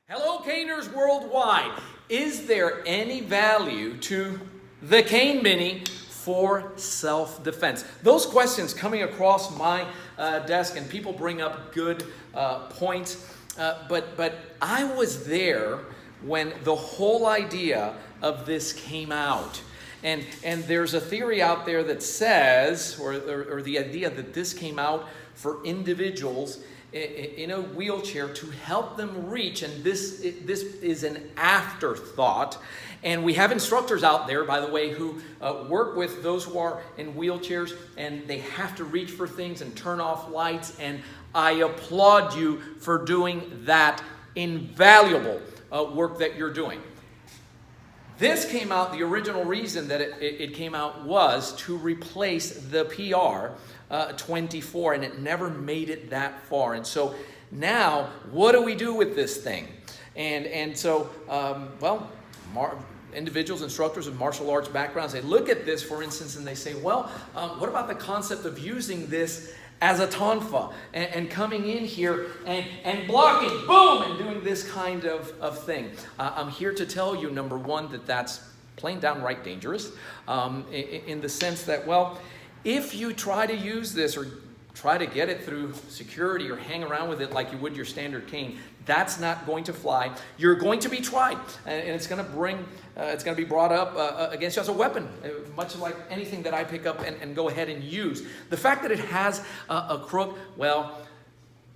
Hello, caners worldwide. Is there any value to the cane mini for self-defense? Those questions coming across my desk, and people bring up good points. But I was there when the whole idea of this came out. And there's a theory out there that says, or the idea that this came out for individuals in a wheelchair to help them reach, and this is an afterthought. And we have instructors out there, by the way, who work with those who are in wheelchairs, and they have to reach for things and turn off lights, and I applaud you for doing that invaluable work that you're doing. This came out, the original reason that it came out was to replace the PR 24, and it never made it that far. And so now, what do we do with this thing? And so, individuals, instructors with martial arts backgrounds, they look at this, for instance, and they say, well, what about the concept of using this as a tonfa and coming in here and blocking, boom, and doing this kind of thing? I'm here to tell you, number one, that that's plain downright dangerous in the sense that, well, if you try to use this or try to get it through security or hang around with it like you would your standard cane, that's not going to fly. You're going to be tried, and it's going to be brought up against you as a weapon, much like anything that I pick up and go ahead and use. The fact that it has a crook, well,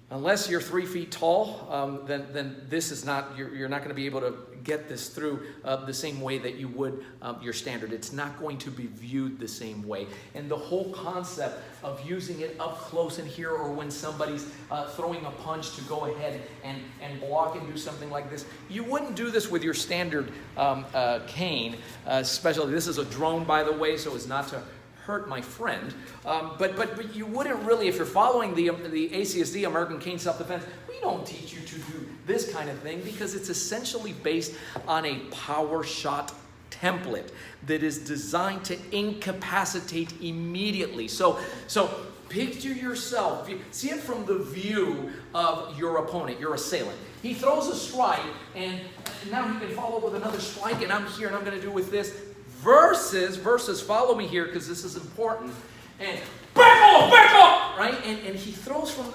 unless you're 3 feet tall, then this is not, you're not going to be able to get this through the same way that you would your standard. It's not going to be viewed the same way. And the whole concept of using it up close in here, or when somebody's throwing a punch, to go ahead and block and do something like this, you wouldn't do this with your standard cane, especially. This is a drone, by the way, so it's not to hurt my friend, but you wouldn't really, if you're following the ACSD, American Cane Self-Defense, we don't teach you to do this kind of thing, because it's essentially based on a power shot template that is designed to incapacitate immediately. So picture yourself, see it from the view of your opponent, your assailant. He throws a strike, and now he can follow up with another strike, and I'm here, and I'm going to do with this. Versus, follow me here because this is important, and back off, right? And he throws from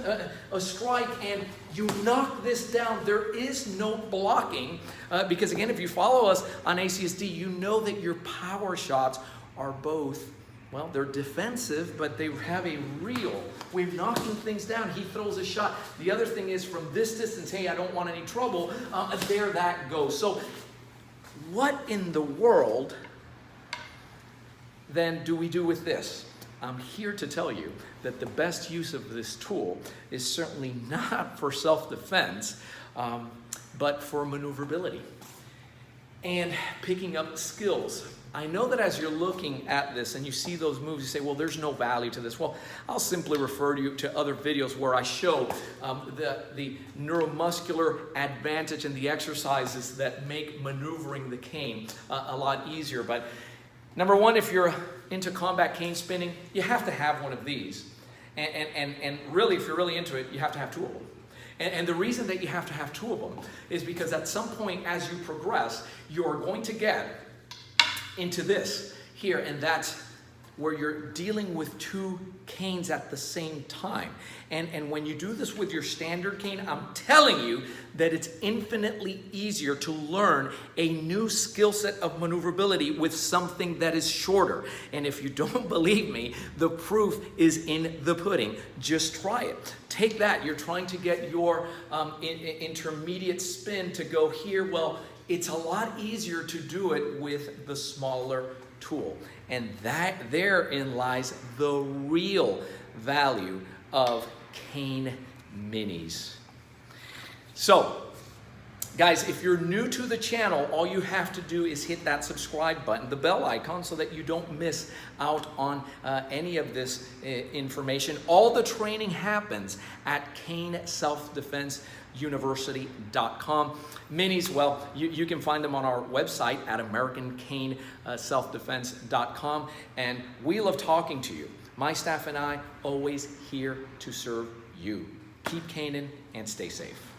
a strike, and you knock this down. There is no blocking, because again, if you follow us on ACSD, you know that your power shots are both, well, they're defensive, but they have a real, we're knocking things down. He throws a shot. The other thing is, from this distance, hey, I don't want any trouble, there that goes. So what in the world then do we do with this? I'm here to tell you that the best use of this tool is certainly not for self-defense, but for maneuverability and picking up skills. I know that as you're looking at this and you see those moves, you say, well, there's no value to this. Well, I'll simply refer you to other videos where I show the neuromuscular advantage and the exercises that make maneuvering the cane a lot easier. But number one, if you're into combat cane spinning, you have to have one of these. And really, if you're really into it, you have to have two of them. And the reason that you have to have two of them is because at some point as you progress, you're going to get into this here, and that's where you're dealing with two canes at the same time. And when you do this with your standard cane, I'm telling you that it's infinitely easier to learn a new skill set of maneuverability with something that is shorter. And if you don't believe me, the proof is in the pudding. Just try it. Take that. You're trying to get your intermediate spin to go here. Well, it's a lot easier to do it with the smaller tool. And that therein lies the real value of cane minis. So, guys, if you're new to the channel, all you have to do is hit that subscribe button, the bell icon, so that you don't miss out on any of this information. All the training happens at CaneSelfDefenseUniversity.com. Minis, well, you can find them on our website at AmericanCaneSelfDefense.com. And we love talking to you. My staff and I always here to serve you. Keep caning and stay safe.